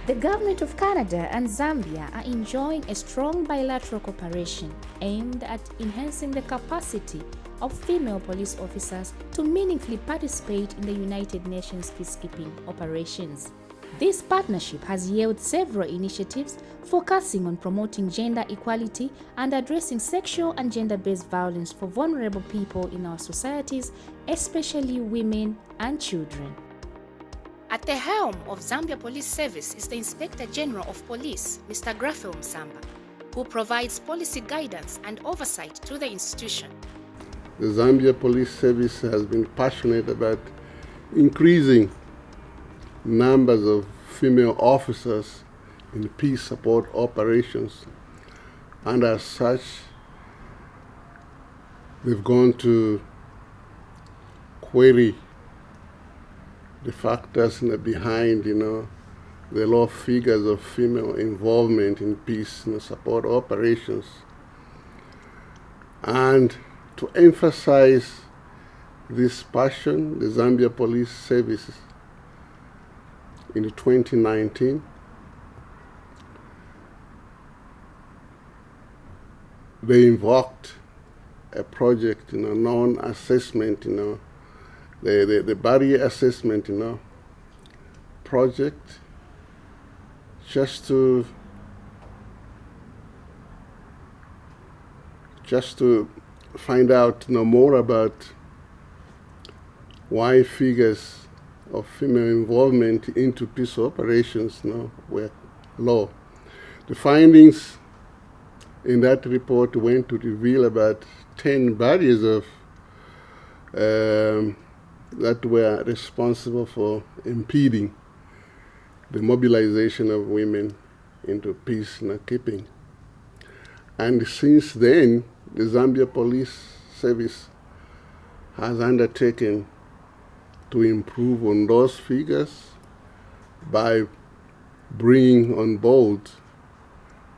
The Government of Canada and Zambia are enjoying a strong bilateral cooperation aimed at enhancing the capacity of female police officers to meaningfully participate in the United Nations peacekeeping operations. This partnership has yielded several initiatives focusing on promoting gender equality and addressing sexual and gender-based violence for vulnerable people in our societies, especially women and children. At the helm of Zambia Police Service is the Inspector General of Police, Mr. Grafel Msamba, who provides policy guidance and oversight to the institution. The Zambia Police Service has been passionate about increasing numbers of female officers in peace support operations, and as such they've gone to query the factors behind the low figures of female involvement in peace support operations, and to emphasize this passion, the Zambia Police Service in 2019 they invoked a project, known assessment, the barrier assessment, project, just to find out more about why figures of female involvement into peace operations were low. The findings in that report went to reveal about 10 barriers that were responsible for impeding the mobilization of women into peacekeeping. And since then, the Zambia Police Service has undertaken to improve on those figures by bringing on board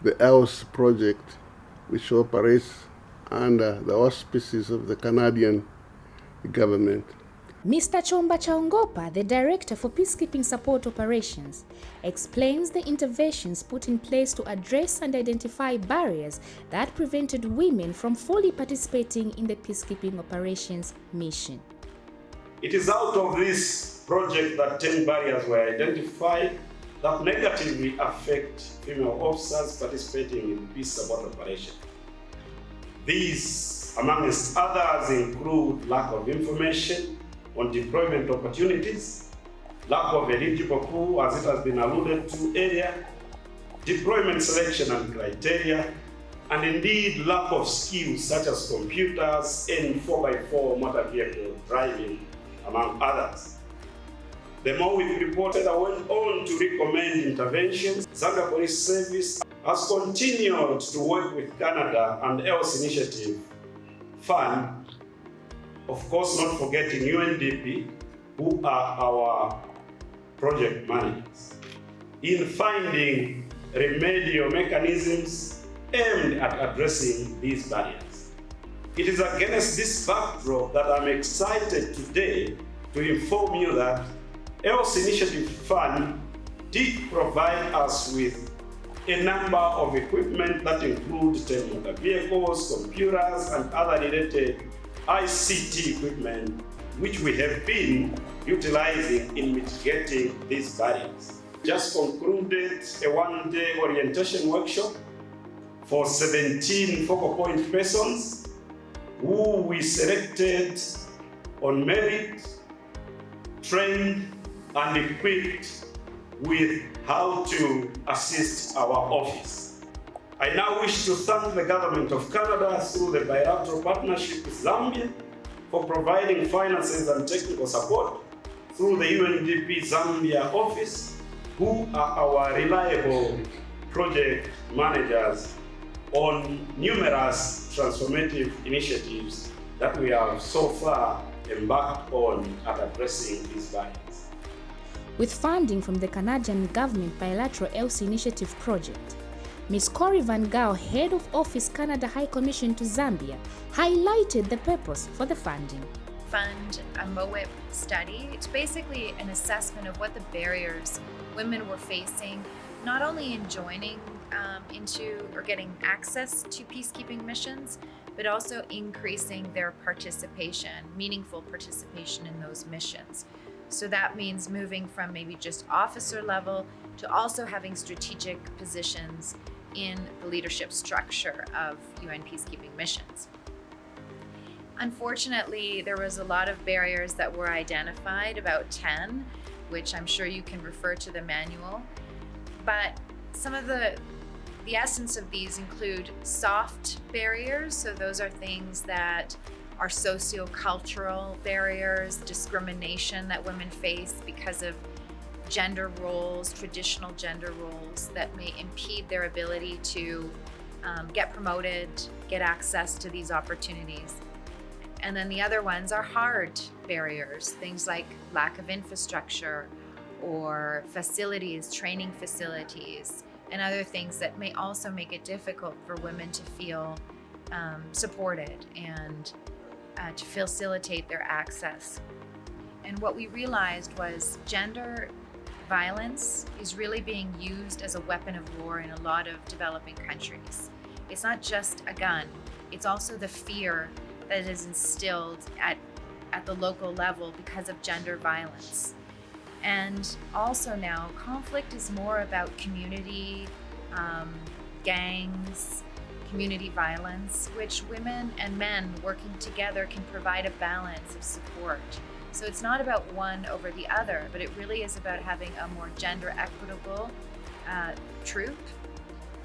the ELSE project, which operates under the auspices of the Canadian government. Mr. Chomba Chaongopa, the Director for Peacekeeping Support Operations, explains the interventions put in place to address and identify barriers that prevented women from fully participating in the peacekeeping operations mission. It is out of this project that 10 barriers were identified that negatively affect female officers participating in peace support operations. These, amongst others, include lack of information on deployment opportunities, lack of eligible pool, as it has been alluded to earlier, deployment selection and criteria, and indeed lack of skills such as computers and 4x4 motor vehicle driving, among others. The more we reported, I went on to recommend interventions. Zambia Police Service has continued to work with Canada and ELSE Initiative Fund, of course not forgetting UNDP, who are our project managers, in finding remedial mechanisms aimed at addressing these barriers. It is against this backdrop that I'm excited today to inform you that ELSE Initiative Fund did provide us with a number of equipment that include 10 motor vehicles, computers, and other related ICT equipment, which we have been utilizing in mitigating these barriers. Just concluded a one-day orientation workshop for 17 focal point persons who we selected on merit, trained, and equipped with how to assist our office. I now wish to thank the Government of Canada through the bilateral partnership with Zambia for providing finances and technical support through the UNDP Zambia office, who are our reliable project managers on numerous transformative initiatives that we have so far embarked on at addressing these barriers. With funding from the Canadian Government Bilateral ELSE Initiative project, Ms. Corey Van Gaal, Head of Office Canada High Commission to Zambia, highlighted the purpose for the funding. fund a MOWIP study. It's basically an assessment of what the barriers women were facing, not only in joining into or getting access to peacekeeping missions, but also increasing their participation, meaningful participation in those missions. So that means moving from maybe just officer level to also having strategic positions in the leadership structure of UN peacekeeping missions. Unfortunately, there was a lot of barriers that were identified, about 10, which I'm sure you can refer to the manual. But some of the essence of these include soft barriers. So those are things that are socio-cultural barriers, discrimination that women face because of gender roles, traditional gender roles that may impede their ability to get promoted, get access to these opportunities. And then the other ones are hard barriers, things like lack of infrastructure or facilities, training facilities, and other things that may also make it difficult for women to feel supported and to facilitate their access. And what we realized was gender violence is really being used as a weapon of war in a lot of developing countries. It's not just a gun, it's also the fear that is instilled at the local level because of gender violence. And also now, conflict is more about community, gangs, community violence, which women and men working together can provide a balance of support. So it's not about one over the other, but it really is about having a more gender equitable troop.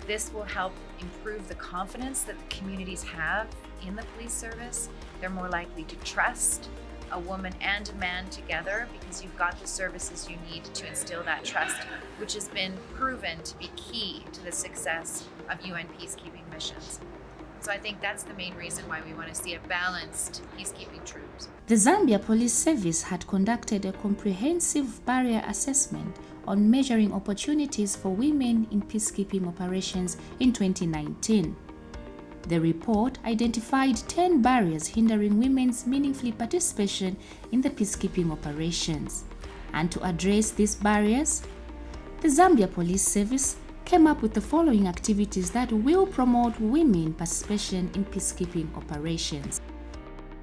This will help improve the confidence that the communities have in the police service. They're more likely to trust a woman and a man together because you've got the services you need to instill that trust, which has been proven to be key to the success of UN peacekeeping missions. So I think that's the main reason why we want to see a balanced peacekeeping troops. The Zambia Police Service had conducted a comprehensive barrier assessment on measuring opportunities for women in peacekeeping operations in 2019. The report identified 10 barriers hindering women's meaningful participation in the peacekeeping operations. And to address these barriers, the Zambia Police Service came up with the following activities that will promote women participation in peacekeeping operations.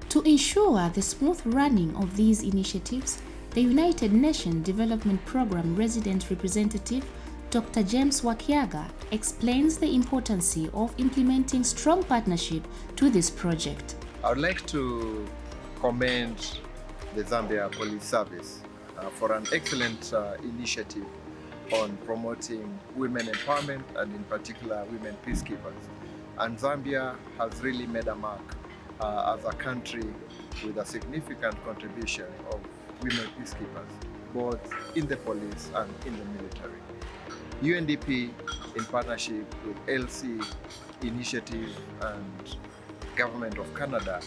To ensure the smooth running of these initiatives, the United Nations Development Programme Resident Representative Dr. James Wakiaga explains the importance of implementing strong partnership to this project. I would like to commend the Zambia Police Service for an excellent initiative on promoting women empowerment and in particular women peacekeepers. And Zambia has really made a mark as a country with a significant contribution of women peacekeepers, both in the police and in the military. UNDP, in partnership with LC Initiative and Government of Canada,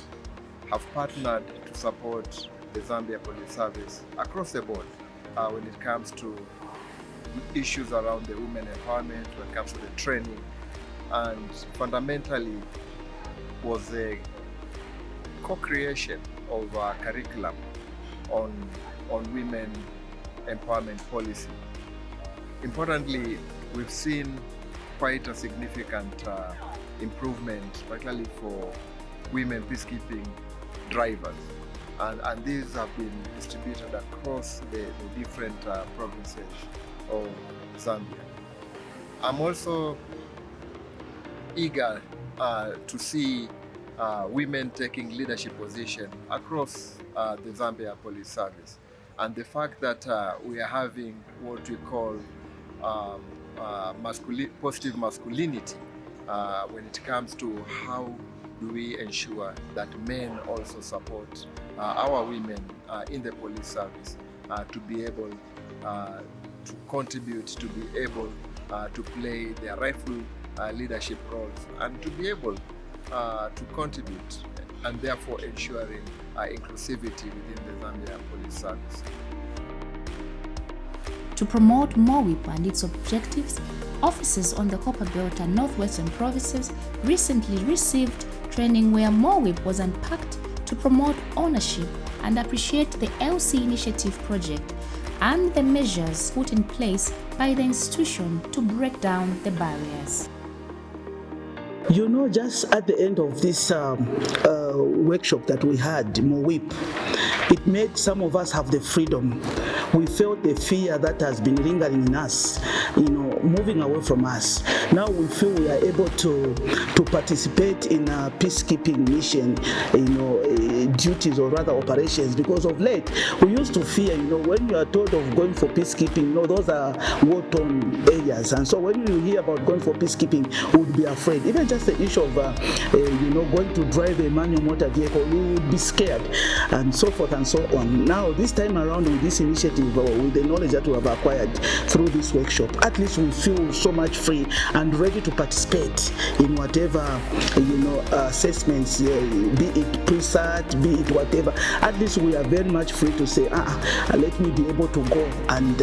have partnered to support the Zambia Police Service across the board when it comes to issues around the women empowerment, when it comes to the training, and fundamentally was a co-creation of a curriculum on women empowerment policy. Importantly, we've seen quite a significant improvement, particularly for women peacekeeping drivers. And these have been distributed across the different provinces of Zambia. I'm also eager to see women taking leadership position across the Zambia Police Service. And the fact that we are having what we call positive masculinity when it comes to how do we ensure that men also support our women in the police service to be able to contribute, to be able to play their rightful leadership roles and to be able to contribute, and therefore ensuring inclusivity within the Zambia Police Service. To promote MOWIP and its objectives, officers on the Copper Belt and Northwestern provinces recently received training where MOWIP was unpacked to promote ownership and appreciate the LC Initiative project and the measures put in place by the institution to break down the barriers. You know, just at the end of this workshop that we had, MOWIP, it made some of us have the freedom. We felt the fear that has been lingering in us, moving away from us. Now we feel we are able to participate in a peacekeeping mission, duties or rather operations, because of late we used to fear, when you are told of going for peacekeeping, those are war-torn areas, and so when you hear about going for peacekeeping, we would be afraid. Even just the issue of going to drive a manual motor vehicle, we would be scared, and so forth and so on. Now this time around with this initiative, with the knowledge that we have acquired through this workshop, at least we feel so much free and ready to participate in whatever assessments, be it PRESAT, be it whatever. At least we are very much free to say, let me be able to go and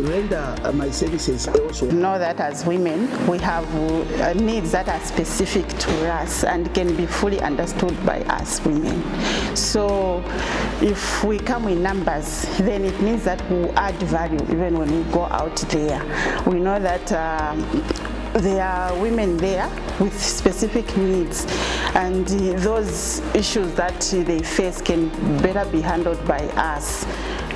render my services elsewhere. Know that as women we have needs that are specific to us and can be fully understood by us women. So if we come in numbers, then it means that we add value even when we go out there. We know that there are women there with specific needs, and those issues that they face can better be handled by us.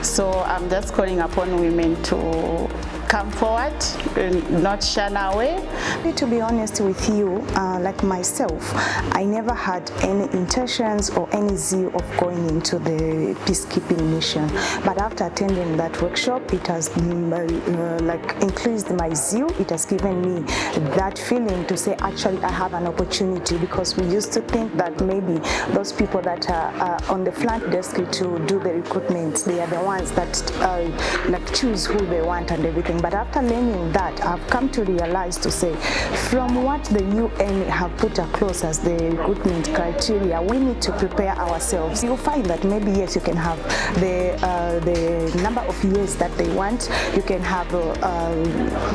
So I'm just calling upon women to come forward and not shun away. To be honest with you, like myself, I never had any intentions or any zeal of going into the peacekeeping mission. But after attending that workshop, it has increased my zeal. It has given me that feeling to say, actually, I have an opportunity, because we used to think that maybe those people that are on the front desk to do the recruitment, they are the ones that choose who they want and everything. But after learning that, I've come to realize to say, from what the UN have put across as the recruitment criteria, we need to prepare ourselves. You'll find that maybe, yes, you can have the number of years that they want, you can have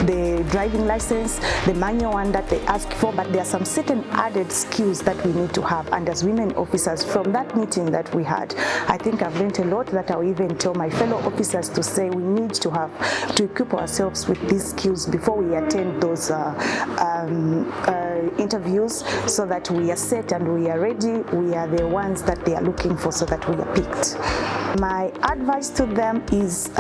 the driving license, the manual one that they ask for, but there are some certain added skills that we need to have. And as women officers, from that meeting that we had, I think I've learned a lot that I'll even tell my fellow officers to say we need to equip ourselves with these skills before we attend those interviews, so that we are set and we are ready. We are the ones that they are looking for, so that we are picked. My advice to them is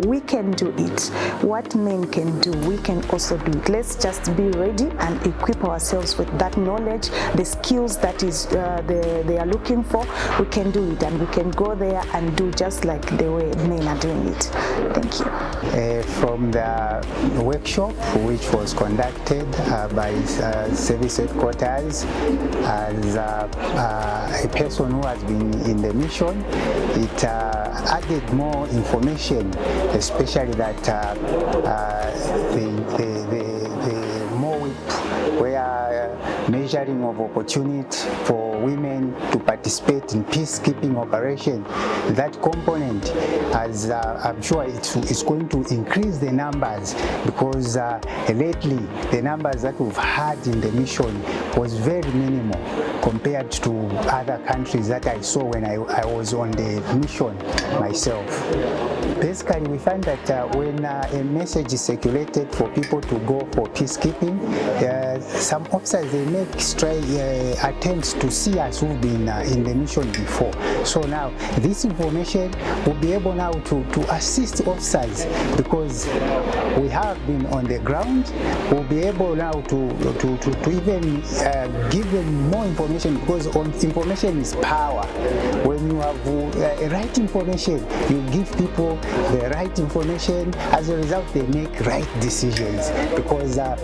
we can do it. What men can do, we can also do it. Let's just be ready and equip ourselves with that knowledge, the skills that is they are looking for. We can do it, and we can go there and do just like the way men are doing it. Thank you. From the workshop, which was conducted by service headquarters, as a person who has been in the mission, it added more information, especially that the MOWIP, where measuring of opportunity for women to participate in peacekeeping operation, that component, as I'm sure it's going to increase the numbers, because lately the numbers that we've had in the mission was very minimal compared to other countries that I saw when I was on the mission myself. Basically, we find that when a message is circulated for people to go for peacekeeping, some officers, they make attempts to see us who've been in the mission before. So now this information will be able now to assist officers, because we have been on the ground. We'll be able now to even give them more information, because information is power. When you have right information, you give people the right information. As a result, they make right decisions, because there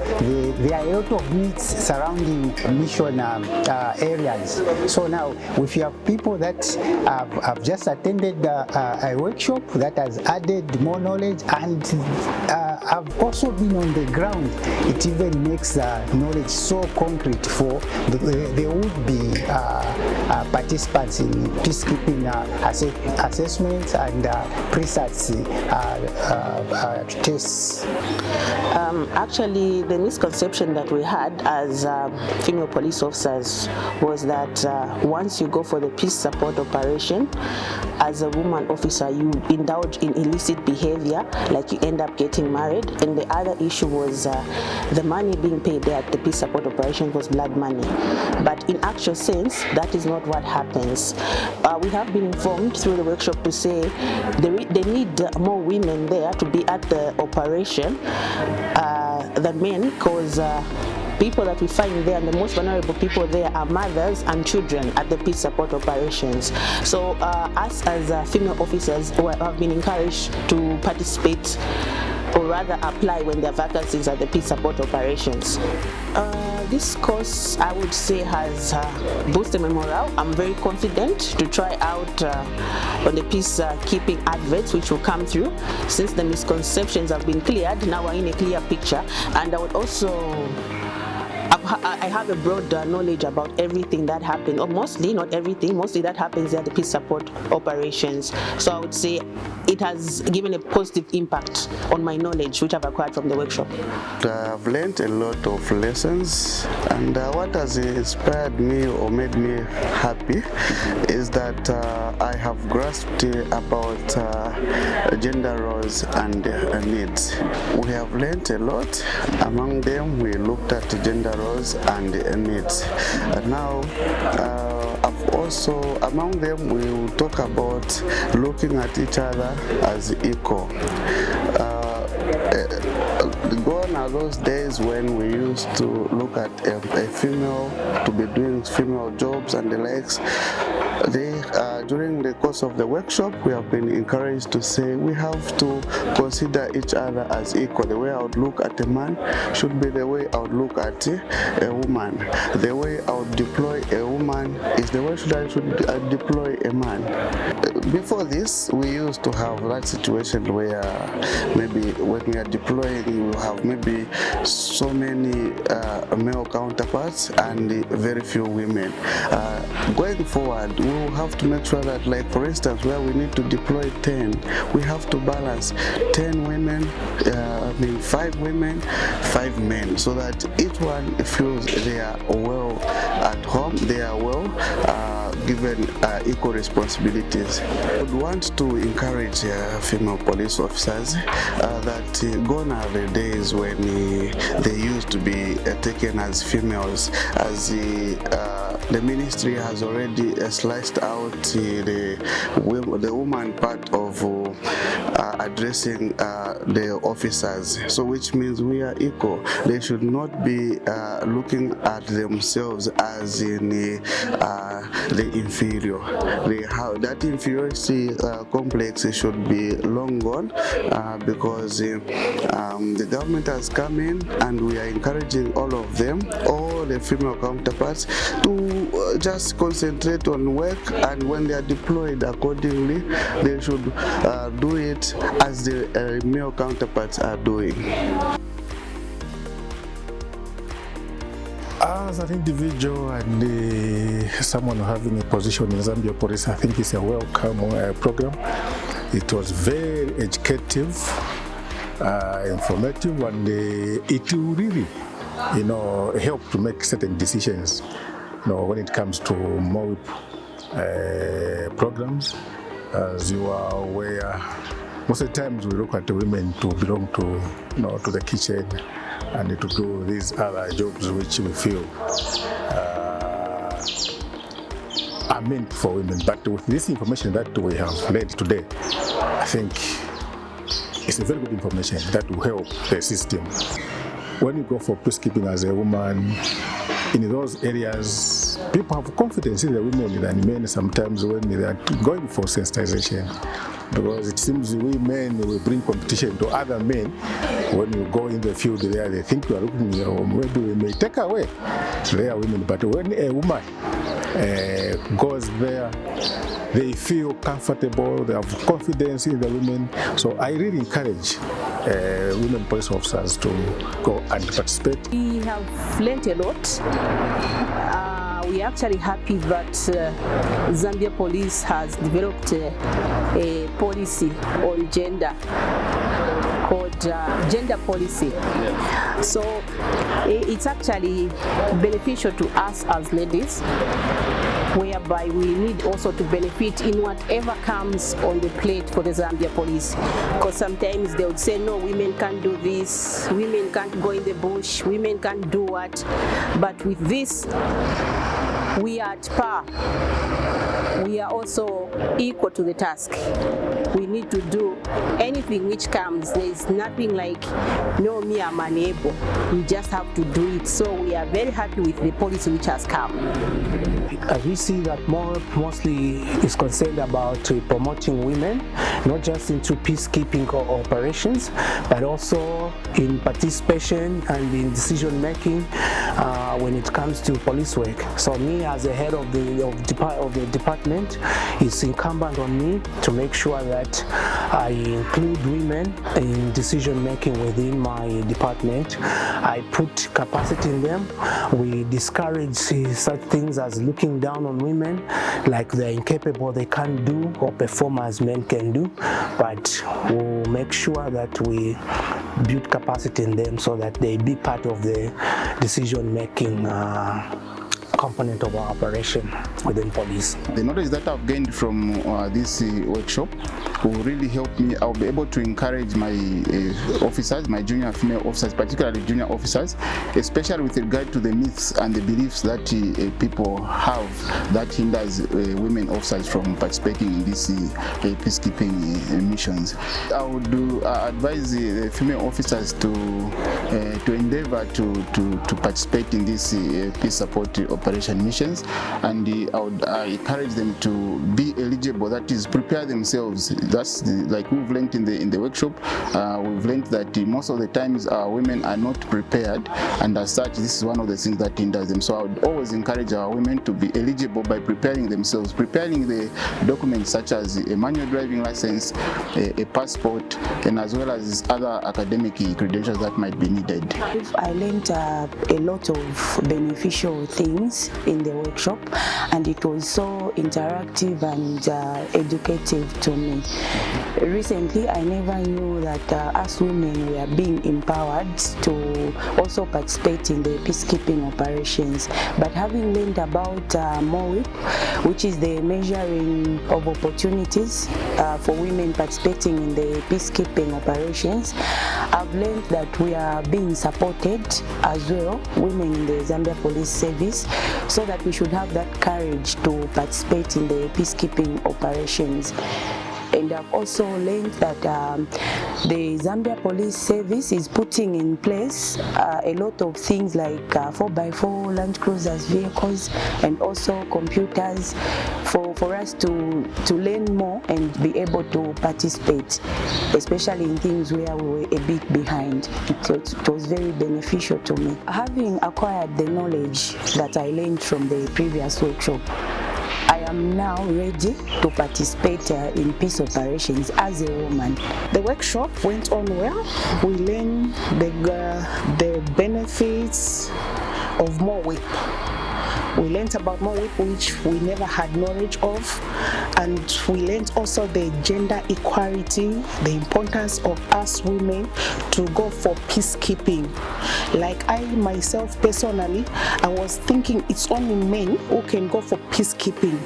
are a lot of needs surrounding mission areas. So now, if you have people that have just attended a workshop that has added more knowledge, and have also been on the ground, it even makes knowledge so concrete for the would-be participants in peacekeeping assessments and PRESAT standards to tests? Actually, the misconception that we had as female police officers was that once you go for the peace support operation, as a woman officer, you indulge in illicit behavior, like you end up getting married. And the other issue was the money being paid there at the peace support operation was blood money. But in actual sense, that is not what happens. We have been informed through the workshop to say they need more women there to be at the operation than men, because people that we find there, and the most vulnerable people there are mothers and children at the peace support operations. So us as female officers have been encouraged to participate, or rather apply when there are vacancies at the peace support operations. This course, I would say, has boosted my morale. I'm very confident to try out on the peacekeeping adverts which will come through. Since the misconceptions have been cleared, now we're in a clear picture. And I would also I have a broad knowledge about everything that happened, or mostly, not everything, mostly that happens at the peace support operations. So I would say it has given a positive impact on my knowledge, which I've acquired from the workshop. I've learned a lot of lessons, and what has inspired me or made me happy is that I have grasped about gender roles and needs. We have learned a lot. Among them, we looked at gender roles and needs. And now, also among them, we will talk about looking at each other as equal. Gone are those days when we used to look at a female to be doing female jobs and the likes. During the course of the workshop, we have been encouraged to say we have to consider each other as equal. The way I would look at a man should be the way I would look at a woman. The way I would deploy a woman is the way I should deploy a man. Before this, we used to have that situation where maybe when we are deploying, we will have maybe so many male counterparts and very few women. Going forward, we will have to make sure that, like for instance, where we need to deploy 10, we have to balance 10 women, 5 women, 5 men, so that each one feels they are well at home, they are well given equal responsibilities. I would want to encourage female police officers that gone are the days when they used to be taken as females, as the ministry has already sliced out the woman part of addressing the officers, so which means we are equal. They should not be looking at themselves as in the inferior. That inferiority complex should be long gone, because the government has come in and we are encouraging all of them, all the female counterparts, to just concentrate on work, and when they are deployed accordingly, they should do it as the male counterparts are doing. As an individual and someone having a position in Zambia Police, I think it's a welcome program. It was very educative, informative, and it will really, help to make certain decisions, when it comes to MOWIP programs. As you are aware, most of the times we look at the women to belong to, to the kitchen and to do these other jobs which we feel are meant for women. But with this information that we have read today, I think it's a very good information that will help the system. When you go for peacekeeping as a woman, in those areas, people have confidence in the women than men sometimes when they are going for sensitization. Because it seems we men will bring competition to other men. When you go in the field there, they think you are looking, maybe we may take away their women. But when a woman goes there, they feel comfortable, they have confidence in the women. So I really encourage women police officers to go and participate. We have learned a lot. We we are actually happy that Zambia Police has developed a policy on gender called gender policy. So it's actually beneficial to us as ladies, whereby we need also to benefit in whatever comes on the plate for the Zambia Police. Because sometimes they would say, no, women can't do this, women can't go in the bush, women can't do what. But with this, we are at par. We are also equal to the task. We need to do anything which comes. There is nothing like, no, me, I'm unable. We just have to do it. So we are very happy with the policy which has come. We see that mostly is concerned about promoting women, not just into peacekeeping operations, but also in participation and in decision making when it comes to police work. So me, as the head of the department, it's incumbent on me to make sure that I include women in decision making within my department. I put capacity in them. We discourage such things as looking down on women, like they're incapable, they can't do or perform as men can do, but we'll make sure that we build capacity in them so that they be part of the decision-making component of our operation within police. The knowledge that I've gained from this workshop will really help me. I'll be able to encourage my officers, my junior female officers, particularly junior officers, especially with regard to the myths and the beliefs that people have that hinders women officers from participating in these peacekeeping missions. I would advise the female officers to endeavor to participate in these peace support operation missions, and I would encourage them to be eligible, that is, prepare themselves. That's like we've learned in the workshop. We've learned that most of the times women are not prepared, and as such this is one of the things that hinders them. So I would always encourage our women to be eligible by preparing themselves, preparing the documents such as a manual driving license, a passport, and as well as other academic credentials that might be needed. I learned a lot of beneficial things in the workshop, and it was so interactive and educative to me. Recently, I never knew that us women were being empowered to also participate in the peacekeeping operations. But having learned about MOWIP, which is the measuring of opportunities for women participating in the peacekeeping operations, I've learned that we are being supported as well, women in the Zambia Police Service, so that we should have that courage to participate in the peacekeeping operations. And I've also learned that the Zambia Police Service is putting in place a lot of things like 4x4 Land Cruisers vehicles, and also computers for us to learn more and be able to participate, especially in things where we were a bit behind. It was very beneficial to me. Having acquired the knowledge that I learned from the previous workshop, I am now ready to participate in peace operations as a woman. The workshop went on well. We learned the benefits of MOWIP. We learned about MOWIP, which we never had knowledge of, and we learned also the gender equality, the importance of us women to go for peacekeeping. Like I myself personally, I was thinking it's only men who can go for peacekeeping.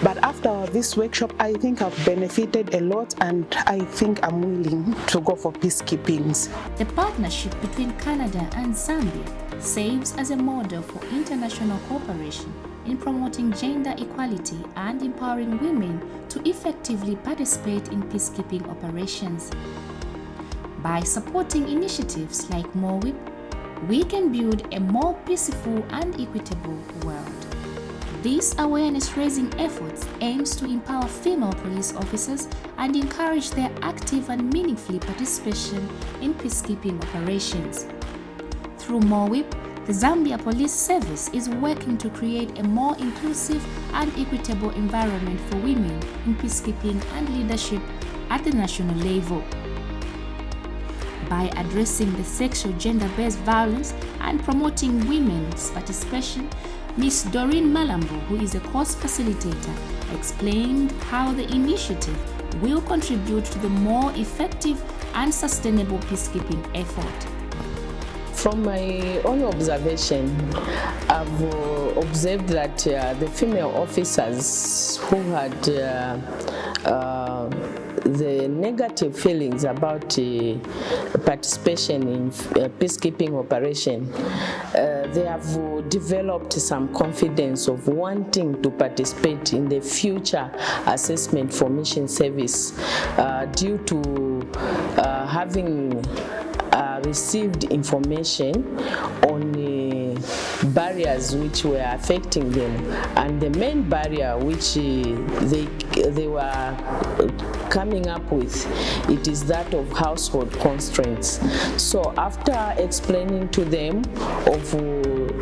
But after this workshop, I think I've benefited a lot, and I think I'm willing to go for peacekeepings. The partnership between Canada and Zambia serves as a model for international cooperation in promoting gender equality and empowering women to effectively participate in peacekeeping operations. By supporting initiatives like MOWIP, we can build a more peaceful and equitable world. This awareness-raising efforts aims to empower female police officers and encourage their active and meaningful participation in peacekeeping operations. Through MOWIP, the Zambia Police Service is working to create a more inclusive and equitable environment for women in peacekeeping and leadership at the national level. By addressing the sexual gender-based violence and promoting women's participation, Ms. Doreen Malambo, who is a course facilitator, explained how the initiative will contribute to the more effective and sustainable peacekeeping effort. From my own observation, I've observed that the female officers who had the negative feelings about participation in peacekeeping operation, they have developed some confidence of wanting to participate in the future assessment for mission service due to having received information on barriers which were affecting them, and the main barrier which they were coming up with, it is that of household constraints. So after explaining to them of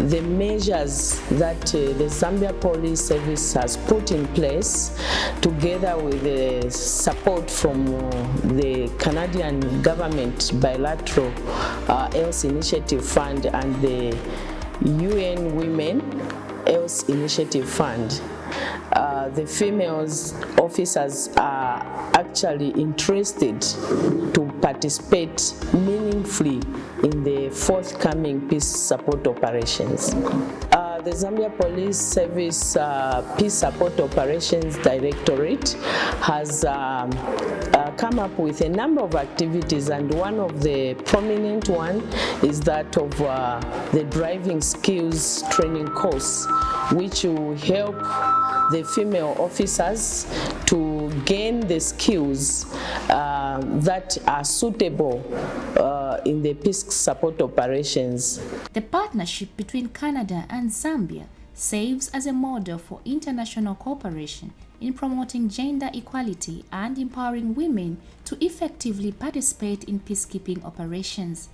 the measures that the Zambia Police Service has put in place, together with the support from the Canadian government bilateral Else Initiative Fund and the UN Women Else Initiative Fund, the females officers are actually interested to participate meaningfully in the forthcoming peace support operations. The Zambia Police Service Peace Support Operations Directorate has come up with a number of activities, and one of the prominent one is that of the driving skills training course, which will help the female officers to gain the skills that are suitable in the peace support operations. The partnership between Canada and Zambia serves as a model for international cooperation in promoting gender equality and empowering women to effectively participate in peacekeeping operations.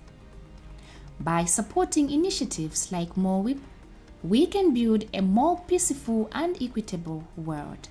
By supporting initiatives like MOWIP, we can build a more peaceful and equitable world.